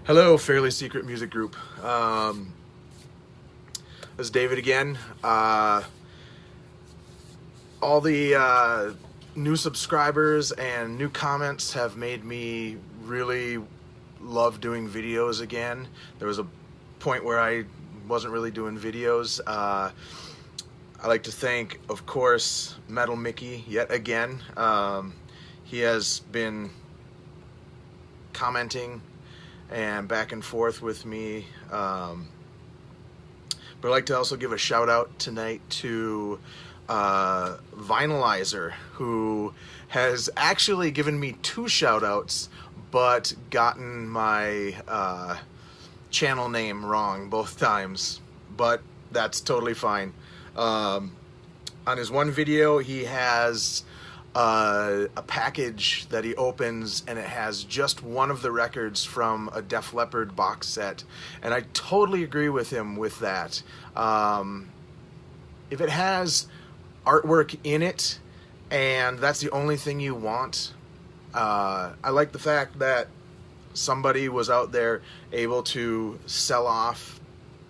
Hello, Fairly Secret Music Group. This is David again. All the new subscribers and new comments have made me really love doing videos again. There was a point where I wasn't really doing videos. I like to thank, of course, Metal Mickey yet again. He has been commenting and back and forth with me. But I'd like to also give a shout out tonight to Vinylizer, who has actually given me 2 shout outs, but gotten my channel name wrong both times. But that's totally fine. On his one video, he has a package that he opens, and it has just one of the records from a Def Leppard box set, and I totally agree with him with that. If it has artwork in it and that's the only thing you want, I like the fact that somebody was out there able to sell off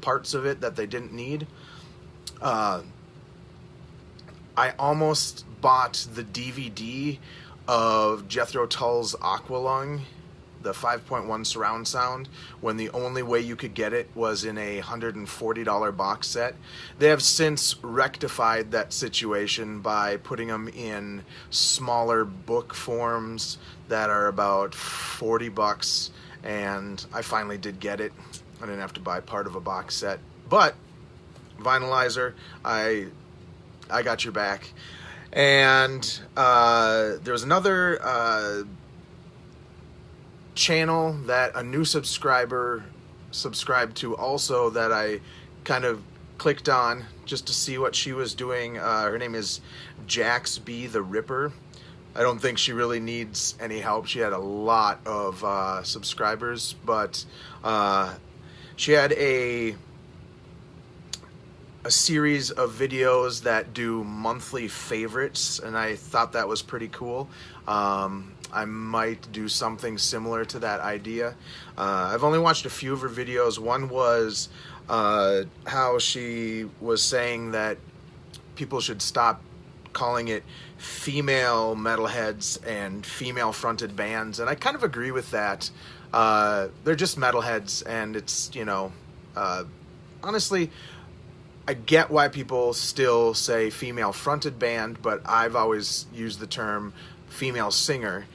parts of it that they didn't need. I almost bought the DVD of Jethro Tull's Aqualung, the 5.1 surround sound, when the only way you could get it was in a $140 box set. They have since rectified that situation by putting them in smaller book forms that are about 40 bucks, and I finally did get it. I didn't have to buy part of a box set. But Vinylizer, I got your back. And there was another channel that a new subscriber subscribed to also that I kind of clicked on just to see what she was doing. Her name is Jax B. the Ripper. I don't think she really needs any help. She had a lot of subscribers, but she had a series of videos that do monthly favorites, and I thought that was pretty cool. I might do something similar to that idea. I've only watched a few of her videos. One was how she was saying that people should stop calling it female metalheads and female-fronted bands, and I kind of agree with that. They're just metalheads, and it's, you know, honestly, I get why people still say female-fronted band, but I've always used the term female singer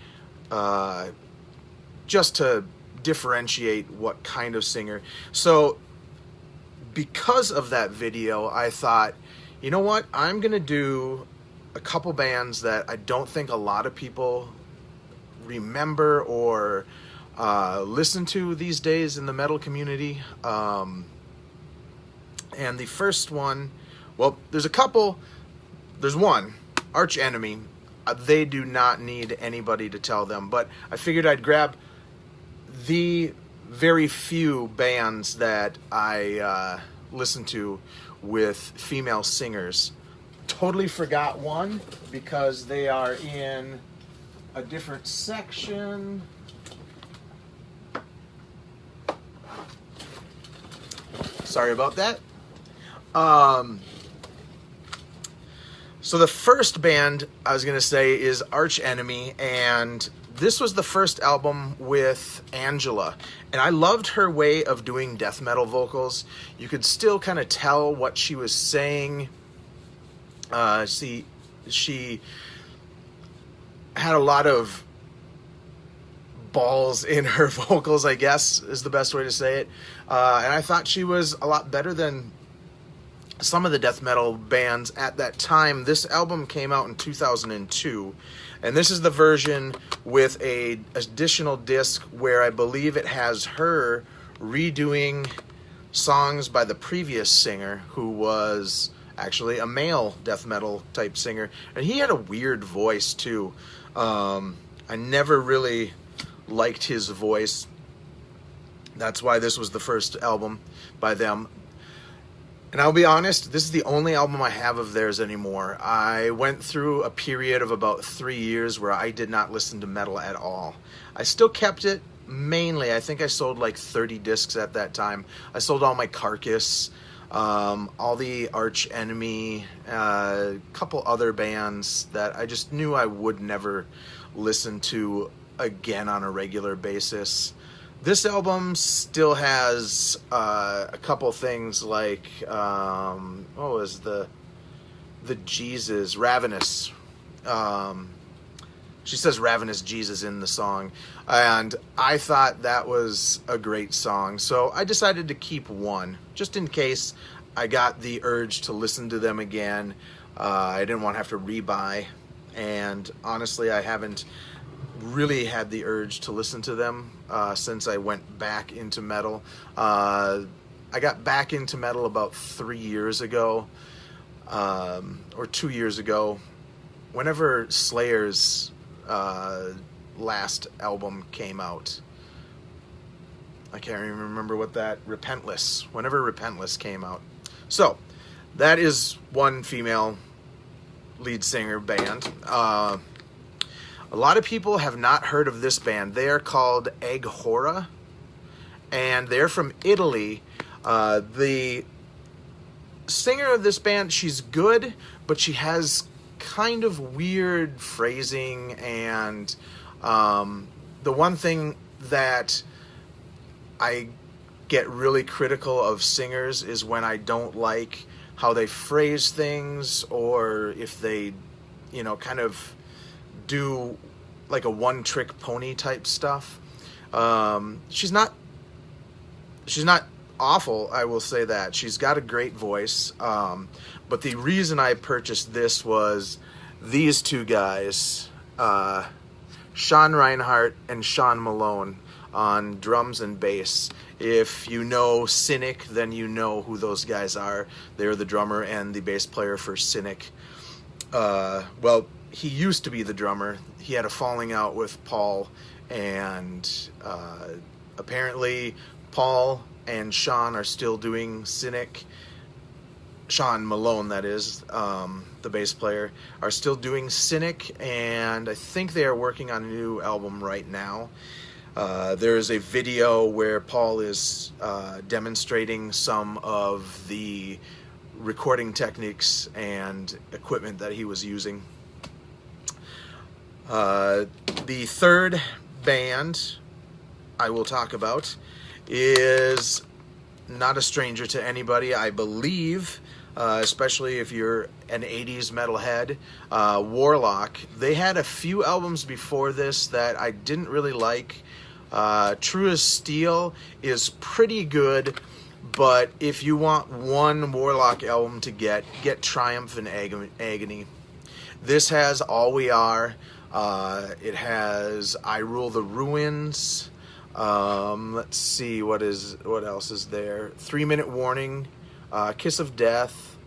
just to differentiate what kind of singer. So because of that video, I thought, you know what, I'm going to do a couple bands that I don't think a lot of people remember or listen to these days in the metal community. And the first one, well, there's a couple. There's one, Arch Enemy. They do not need anybody to tell them, but I figured I'd grab the very few bands that I listen to with female singers. Totally forgot one because they are in a different section. Sorry about that. So the first band I was going to say is Arch Enemy, and this was the first album with Angela, and I loved her way of doing death metal vocals. You could still kind of tell what she was saying. She had a lot of balls in her vocals, I guess is the best way to say it, and I thought she was a lot better than some of the death metal bands at that time. This album came out in 2002, and this is the version with a additional disc where I believe it has her redoing songs by the previous singer, who was actually a male death metal type singer, and he had a weird voice too. I never really liked his voice. That's why this was the first album by them. And I'll be honest, this is the only album I have of theirs anymore. I went through a period of about 3 years where I did not listen to metal at all. I still kept it mainly, I think I sold like 30 discs at that time. I sold all my Carcass, all the Arch Enemy, a couple other bands that I just knew I would never listen to again on a regular basis. This album still has a couple things like, what was the Jesus, Ravenous. She says Ravenous Jesus in the song, and I thought that was a great song, so I decided to keep one, just in case I got the urge to listen to them again. I didn't want to have to rebuy, and honestly, I haven't really had the urge to listen to them since I went back into metal. I got back into metal about 3 years ago, or 2 years ago, whenever Slayer's last album came out. I can't even remember what that, whenever Repentless came out. So that is one female lead singer band. A lot of people have not heard of this band. They are called Aghora, and they're from Italy. The singer of this band, she's good, but she has kind of weird phrasing, and the one thing that I get really critical of singers is when I don't like how they phrase things, or if they, kind of do like a one-trick pony type stuff. She's not awful, I will say that. She's got a great voice, but the reason I purchased this was these two guys, Sean Reinhart and Sean Malone, on drums and bass. If you know Cynic, then you know who those guys are. They're the drummer and the bass player for Cynic. Well, he used to be the drummer. He had a falling out with Paul, and apparently Paul and Sean are still doing Cynic. Sean Malone, that is, the bass player, are still doing Cynic, and I think they are working on a new album right now. There is a video where Paul is demonstrating some of the recording techniques and equipment that he was using. The third band I will talk about is not a stranger to anybody, I believe, especially if you're an 80s metalhead. Warlock. They had a few albums before this that I didn't really like. True as Steel is pretty good, but if you want one Warlock album to get Triumph and Agony. This has All We Are. It has I Rule the Ruins. Let's see, what else is there? 3 Minute Warning, Kiss of Death,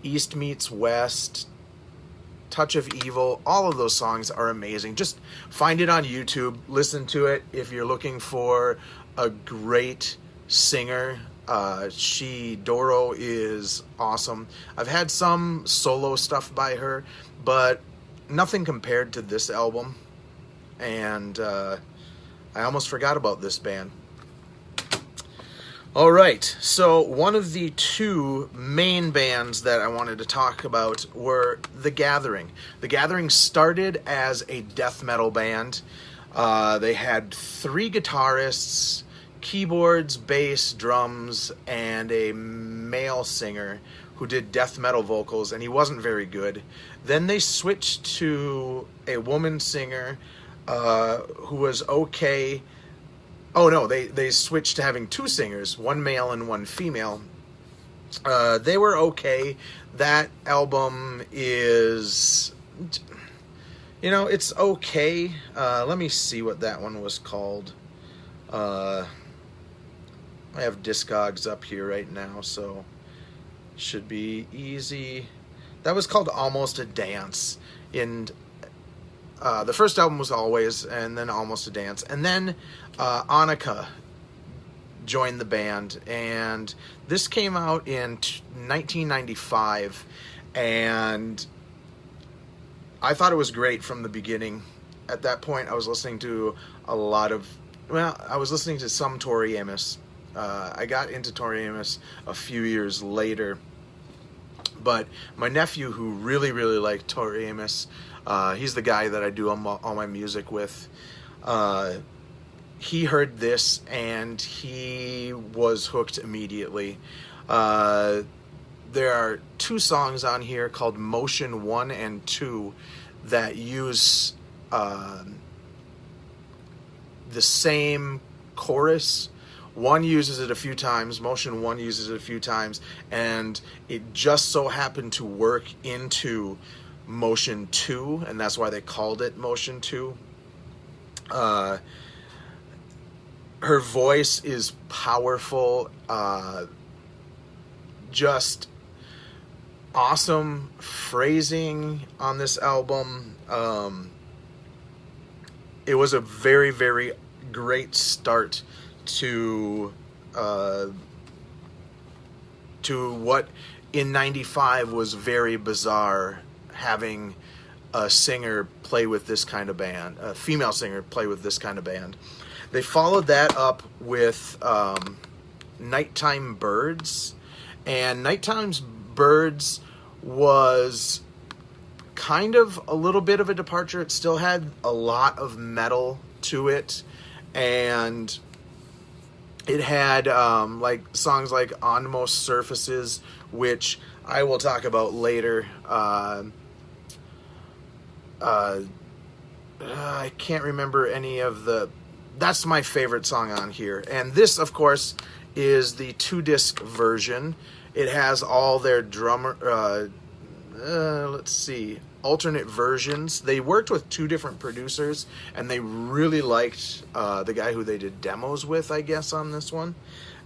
East Meets West, Touch of Evil. All of those songs are amazing. Just find it on YouTube, listen to it if you're looking for a great singer. Doro is awesome. I've had some solo stuff by her, but nothing compared to this album. And I almost forgot about this band. All right, so one of the two main bands that I wanted to talk about were The Gathering. The Gathering started as a death metal band. They had 3 guitarists, keyboards, bass, drums, and a male singer who did death metal vocals, and he wasn't very good. Then they switched to a woman singer who was okay. Oh no, they switched to having 2 singers, one male and one female. They were okay. That album is, it's okay. Let me see what that one was called. I have Discogs up here right now, so should be easy. That was called Almost a Dance. And the first album was Always, and then Almost a Dance. And then Annika joined the band, and this came out in 1995, and I thought it was great from the beginning. At that point, I was listening to a lot of Well, I was listening to some Tori Amos. I got into Tori Amos a few years later, but my nephew, who really, really liked Tori Amos, he's the guy that I do all my music with. He heard this and he was hooked immediately. There are two songs on here called Motion 1 and 2 that use the same chorus. One uses it a few times, Motion 1 uses it a few times, and it just so happened to work into Motion 2, and that's why they called it Motion 2. Her voice is powerful, just awesome phrasing on this album. It was a very, very great start to what in '95 was very bizarre, having a singer play with this kind of band, a female singer play with this kind of band. They followed that up with Nighttime Birds, and Nighttime Birds was kind of a little bit of a departure. It still had a lot of metal to it, and it had like songs like On Most Surfaces, which I will talk about later. I can't remember any of the... That's my favorite song on here. And this, of course, is the 2-disc version. It has all their drummer... let's see, alternate versions. They worked with two different producers, and they really liked the guy who they did demos with, I guess, on this one,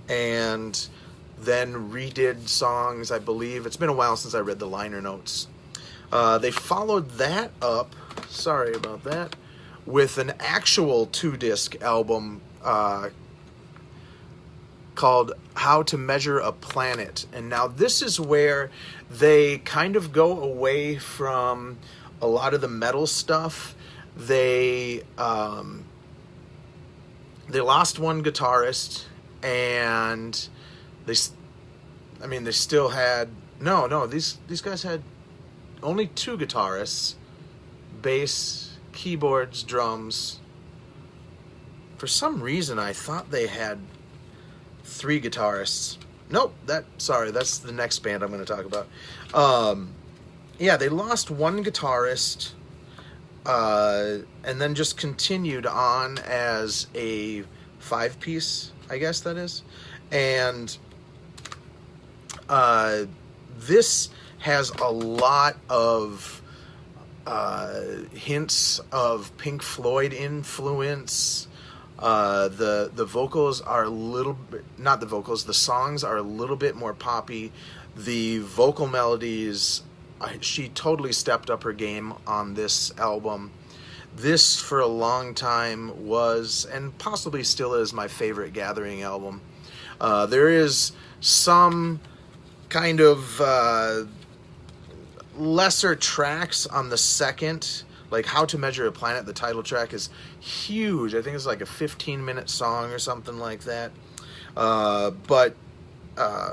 and then redid songs, I believe. It's been a while since I read the liner notes. They followed that up, sorry about that, with an actual 2-disc album called How to Measure a Planet. And now this is where they kind of go away from a lot of the metal stuff. They lost one guitarist, and they still had... No, these guys had only two guitarists, bass, keyboards, drums. For some reason, I thought they had 3 guitarists. Nope, that's the next band I'm going to talk about. Yeah, they lost one guitarist, and then just continued on as a 5-piece, I guess that is. And this has a lot of hints of Pink Floyd influence. The vocals are a little bit, not the vocals, the songs are a little bit more poppy. The vocal melodies, she totally stepped up her game on this album. This, for a long time, was, and possibly still is, my favorite Gathering album. There is some kind of lesser tracks on the second, like How to Measure a Planet. The title track is huge. I think it's like a 15-minute song or something like that. But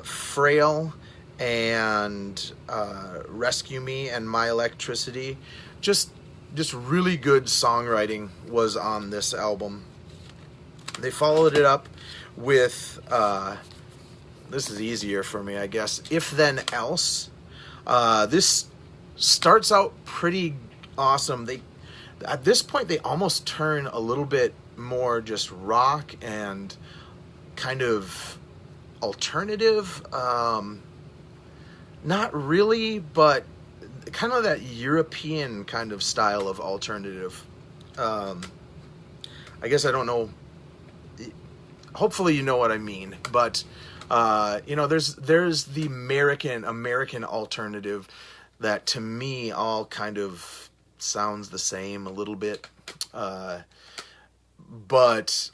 Frail and Rescue Me and My Electricity, just really good songwriting was on this album. They followed it up with, this is easier for me, I guess, If Then Else. This starts out pretty awesome. At this point, they almost turn a little bit more just rock and kind of alternative. Not really, but kind of that European kind of style of alternative. I guess I don't know. Hopefully you know what I mean, but there's the American alternative that, to me, all kind of sounds the same a little bit. But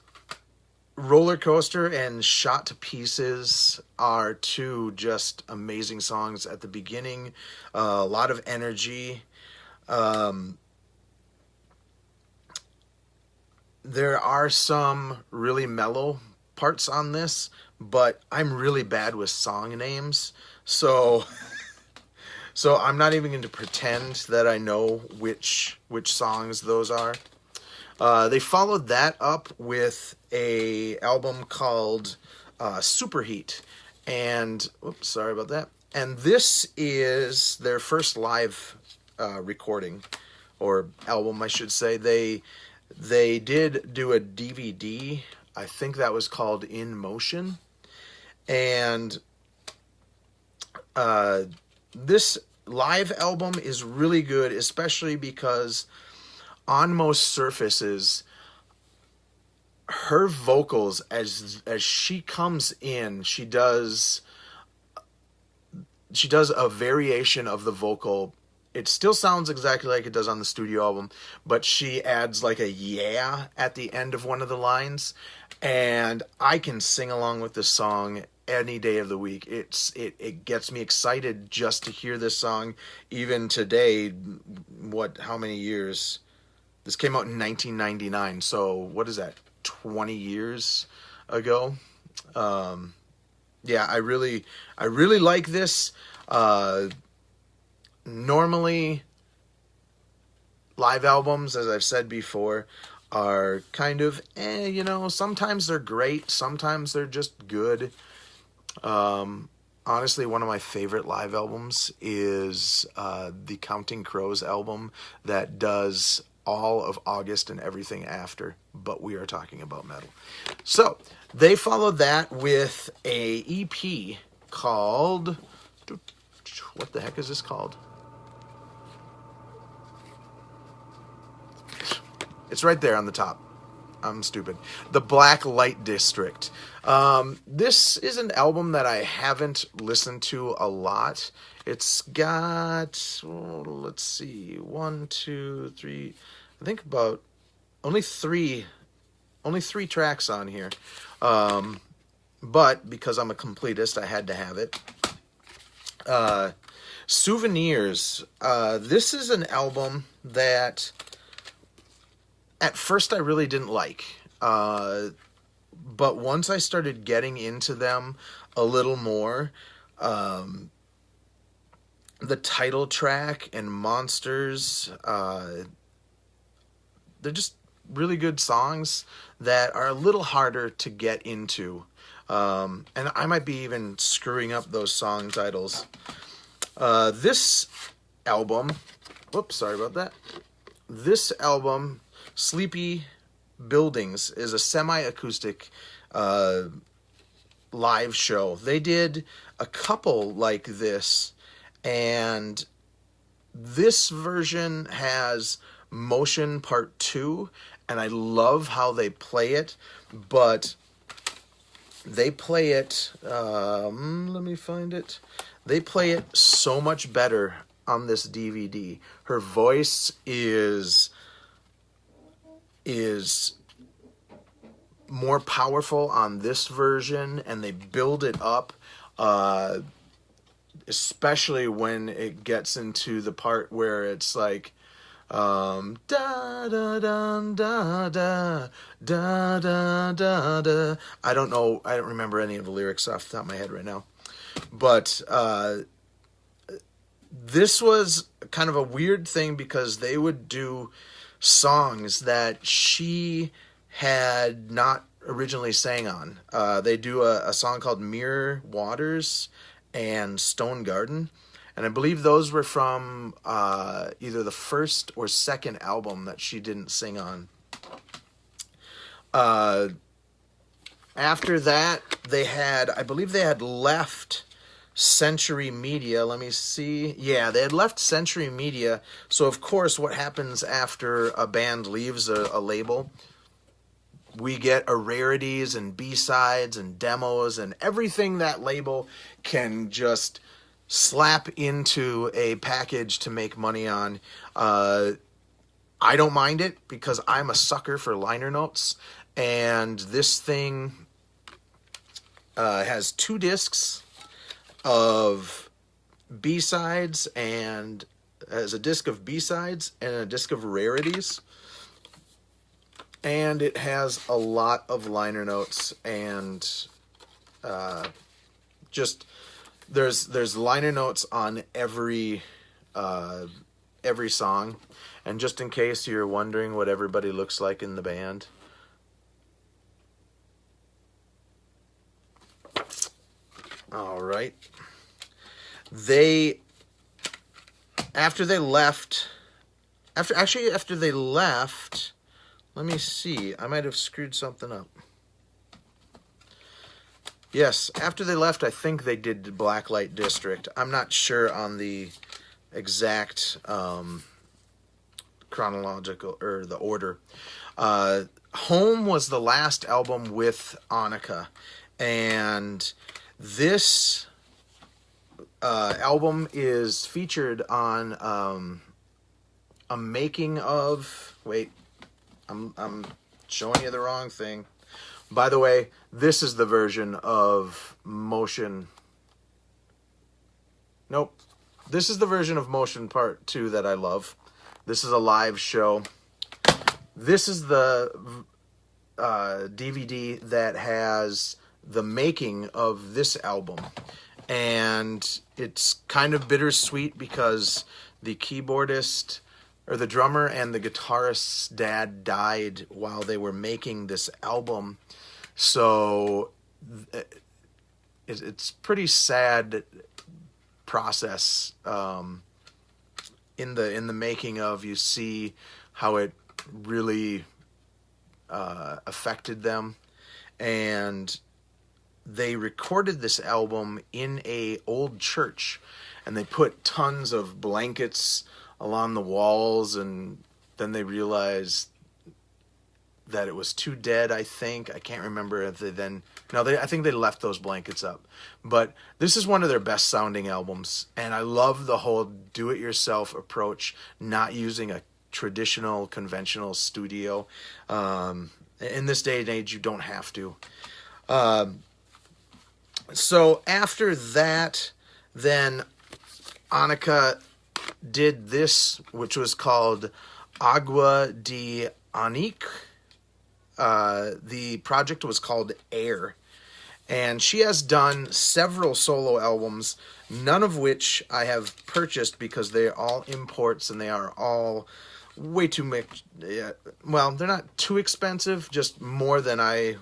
Roller Coaster and Shot to Pieces are two just amazing songs at the beginning. A lot of energy. There are some really mellow parts on this, but I'm really bad with song names. So so I'm not even going to pretend that I know which songs those are. They followed that up with a album called Superheat, and oops, sorry about that. And this is their first live recording or album, I should say. They did do a DVD. I think that was called In Motion, and this live album is really good, especially because on most surfaces, her vocals as she comes in, she does a variation of the vocal. It still sounds exactly like it does on the studio album, but she adds like a yeah at the end of one of the lines, and I can sing along with this song any day of the week. It gets me excited just to hear this song. Even today, how many years? This came out in 1999, so what is that? 20 years ago. Yeah, I really like this. Normally, live albums, as I've said before, are kind of, sometimes they're great, sometimes they're just good. Honestly, one of my favorite live albums is the Counting Crows album that does all of August and everything after, but we are talking about metal. So they followed that with a EP called, what the heck is this called? It's right there on the top. I'm stupid. The Black Light District. This is an album that I haven't listened to a lot. It's got, let's see, 1, 2, 3, I think about only three tracks on here. But because I'm a completist, I had to have it. Souvenirs. This is an album that at first I really didn't like. But once I started getting into them a little more, the title track and Monsters, they're just really good songs that are a little harder to get into. And I might be even screwing up those song titles. This album, whoops, sorry about that. This album, Sleepy Buildings, is a semi-acoustic live show. They did a couple like this, and this version has Motion Part 2, and I love how they play it, but they play it, let me find it. They play it so much better on this DVD. Her voice is more powerful on this version, and they build it up, especially when it gets into the part where it's like, da da da da da da da da da. I don't remember any of the lyrics off the top of my head right now, but this was kind of a weird thing because they would do songs that she had not originally sang on. They do a song called Mirror Waters and Stone Garden, and I believe those were from either the first or second album that she didn't sing on. After that, I believe they had left Century Media. Let me see. Yeah, they had left Century Media. So, of course, what happens after a band leaves a label? We get a rarities and B-sides and demos and everything that label can just slap into a package to make money on. I don't mind it because I'm a sucker for liner notes. And this thing has 2 discs of B-sides, and as a disc of B-sides and a disc of rarities. and it has a lot of liner notes, and just there's liner notes on every song. And just in case you're wondering what everybody looks like in the band, all right, after they left, let me see, I might have screwed something up. Yes, after they left, I think they did Blacklight District. I'm not sure on the exact chronological or the order. Home was the last album with Annika, and this album is featured on a making of. Wait, I'm showing you the wrong thing. By the way, this is the version of Motion. Nope. This is the version of Motion Part 2 that I love. This is a live show. This is the DVD that has the making of this album. And it's kind of bittersweet because the keyboardist, or the drummer and the guitarist's dad died while they were making this album. So it's pretty sad process. In the making of, you see how it really affected them, and they recorded this album in a old church, and they put tons of blankets along the walls, and then they realized that it was too dead, I think. I can't remember if they then... No, I think they left those blankets up. But this is one of their best sounding albums, and I love the whole do-it-yourself approach, not using a traditional, conventional studio. In this day and age, you don't have to. So after that, then Annika did this, which was called Agua de Anique. The project was called Air, and she has done several solo albums, none of which I have purchased because they're all imports and they are all way too much. Well, they're not too expensive, just more than I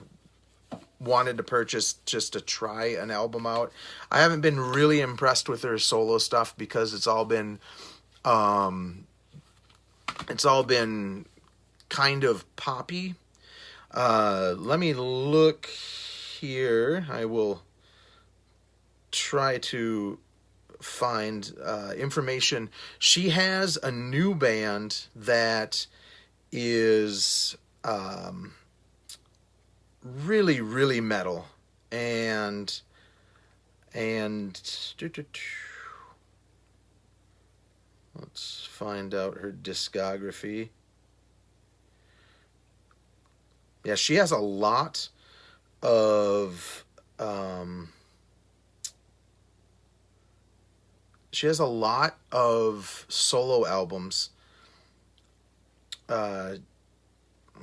wanted to purchase just to try an album out. I haven't been really impressed with her solo stuff because it's all been kind of poppy. Let me look here. I will try to find information. She has a new band that is really, really metal, and let's find out her discography. Yeah, she has a lot of solo albums. I'm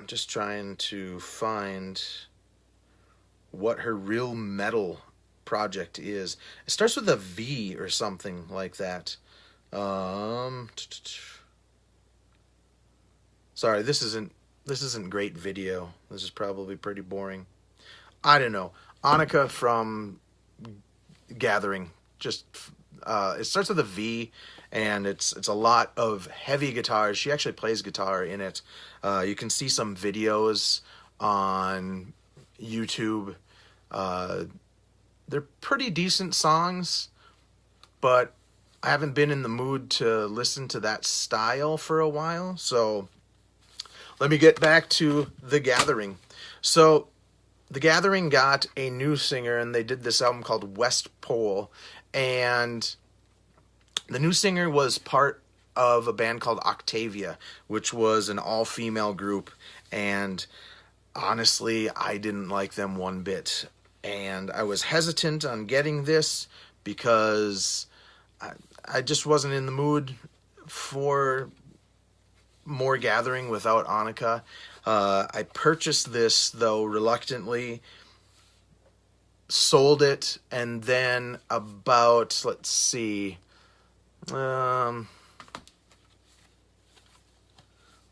just trying to find what her real metal project is. It starts with a V or something like that. Sorry, this isn't great video. This is probably pretty boring. I don't know. Annika from Gathering. Just it starts with a V, and it's a lot of heavy guitars. She actually plays guitar in it. You can see some videos on YouTube. They're pretty decent songs, but I haven't been in the mood to listen to that style for a while, so let me get back to The Gathering. So The Gathering got a new singer, and they did this album called West Pole, and the new singer was part of a band called Octavia, which was an all-female group, and honestly, I didn't like them one bit. And I was hesitant on getting this because I just wasn't in the mood for more Gathering without Annika. I purchased this, though, reluctantly, sold it, and then about, let's see, let's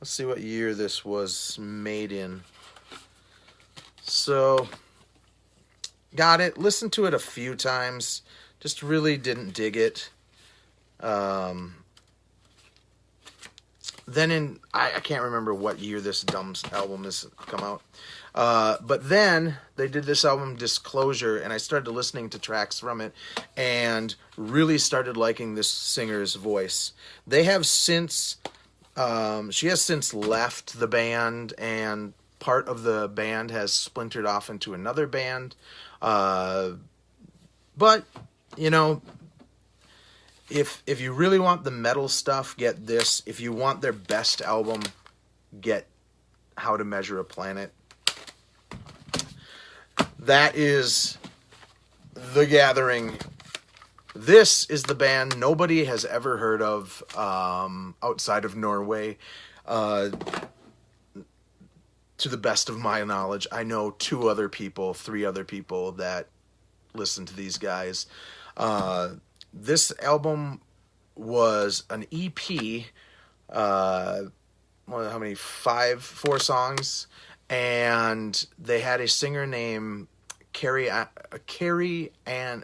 see what year this was made in. So, got it, listened to it a few times, just really didn't dig it. Then I can't remember what year this Dumb's album has come out. But then they did this album Disclosure, and I started listening to tracks from it and really started liking this singer's voice. They have since, she has since left the band, and part of the band has splintered off into another band. But, you know, if you really want the metal stuff, get this. If you want their best album, get How to Measure a Planet. That is The Gathering. This is the band nobody has ever heard of outside of Norway. To the best of my knowledge, I know 3 other people that listen to these guys. This album was an EP, how many? 4 songs, and they had a singer named Carrie Ann,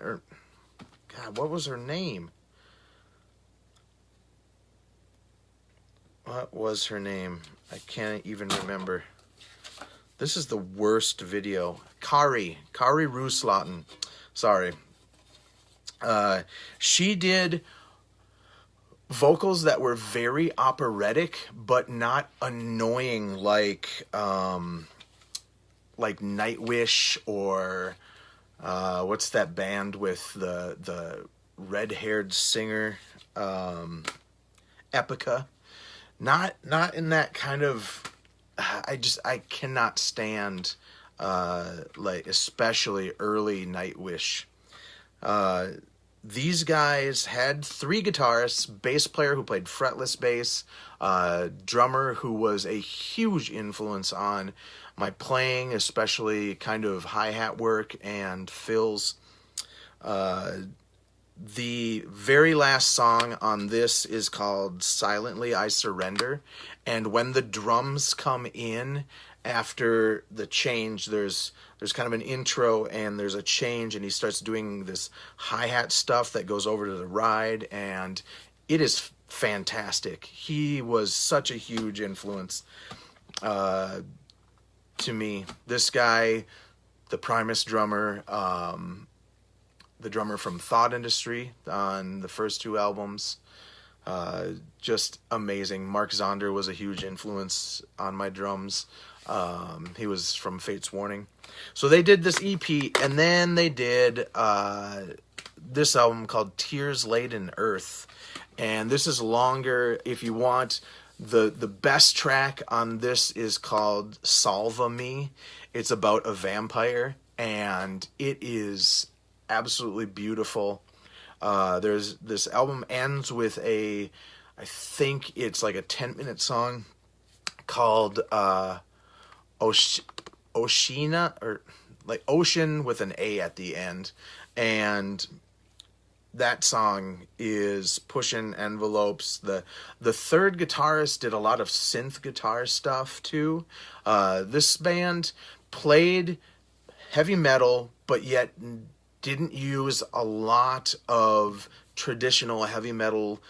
or God, what was her name? What was her name? I can't even remember. This is the worst video. Kari Ruslaten. Sorry. She did vocals that were very operatic, but not annoying like Nightwish or what's that band with the red-haired singer, Epica. Not in that kind of. I cannot stand like especially early Nightwish. These guys had 3 guitarists, bass player who played fretless bass, drummer who was a huge influence on my playing, especially kind of hi-hat work and fills. The very last song on this is called Silently I Surrender, and when the drums come in after the change, there's kind of an intro and there's a change, and he starts doing this hi-hat stuff that goes over to the ride, and it is fantastic. He was such a huge influence to me. This guy, the Primus drummer, the drummer from Thought Industry on the first 2 albums, just amazing. Mark Zonder was a huge influence on my drums. He was from Fate's Warning. So they did this EP, and then they did this album called Tears Laid in Earth. And this is longer. If you want, the best track on this is called Salva Me. It's about a vampire, and it is absolutely beautiful. This album ends with I think it's like a 10-minute song called Oceana, or like Ocean with an A at the end, and that song is pushing envelopes. The third guitarist did a lot of synth guitar stuff too. This band played heavy metal, but yet didn't use a lot of traditional heavy metal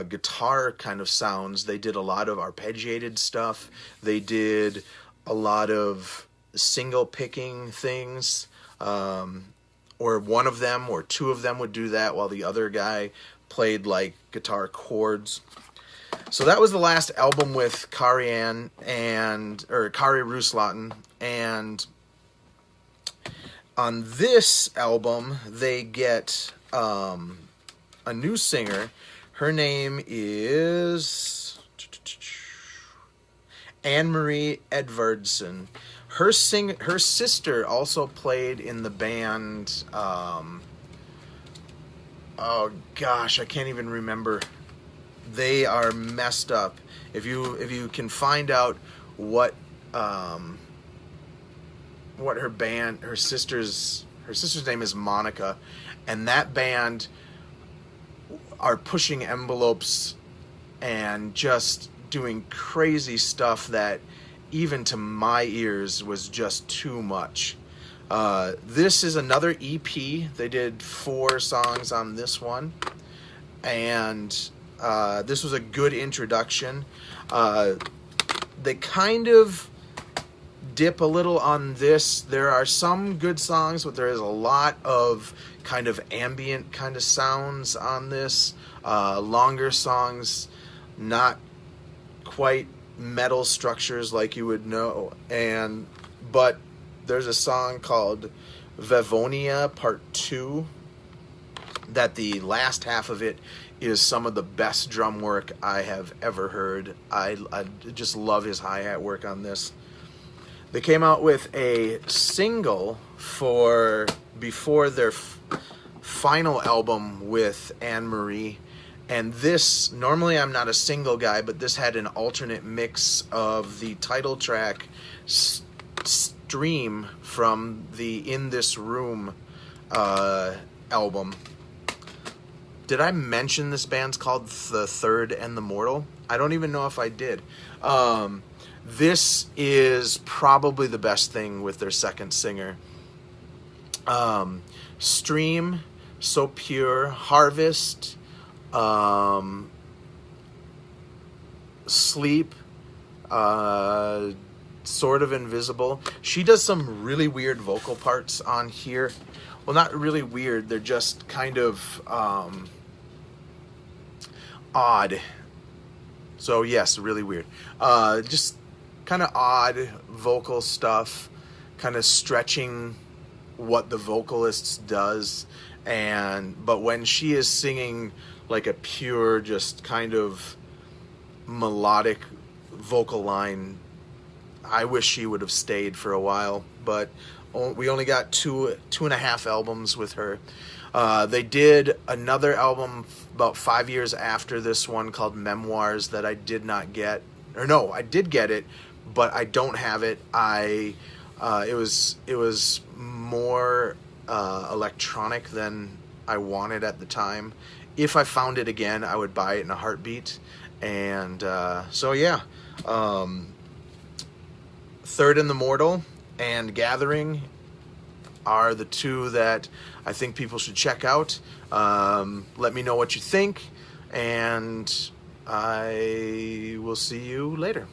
guitar kind of sounds. They did a lot of arpeggiated stuff. They did a lot of single picking things, or one of them or 2 of them would do that while the other guy played like guitar chords. So that was the last album with Kari Ruslaten, and on this album they get a new singer. Her name is Anne-Marie Edvardsen. Her sister also played in the band. Oh gosh, I can't even remember they are messed up. If you can find out what her sister's name is Monica, and that band are pushing envelopes and just doing crazy stuff that even to my ears was just too much. This is another EP. They did 4 songs on this one, and this was a good introduction. They kind of dip a little on this. There are some good songs, but there is a lot of kind of ambient kind of sounds on this. Longer songs, not quite metal structures like you would know. But there's a song called Vevonia Part 2 that the last half of it is some of the best drum work I have ever heard. I just love his hi-hat work on this. They came out with a single before their final album with Anne Marie, and this, normally I'm not a single guy, but this had an alternate mix of the title track Stream from the In This Room album. Did I mention this band's called The Third and the Mortal? I don't even know if I did. This is probably the best thing with their second singer. Stream, So Pure, Harvest, Sleep, Sort of Invisible. She does some really weird vocal parts on here. Well, not really weird. They're just kind of odd. So yes, really weird. Just kind of odd vocal stuff, kind of stretching what the vocalist does. But when she is singing like a pure, just kind of melodic vocal line, I wish she would have stayed for a while, but we only got two and a half albums with her. They did another album about 5 years after this one called Memoirs that I did not get. Or no, I did get it, but I don't have it. It was more electronic than I wanted at the time. If I found it again, I would buy it in a heartbeat. And so yeah, Third and the Mortal and Gathering are the 2 that I think people should check out. Let me know what you think, and I will see you later.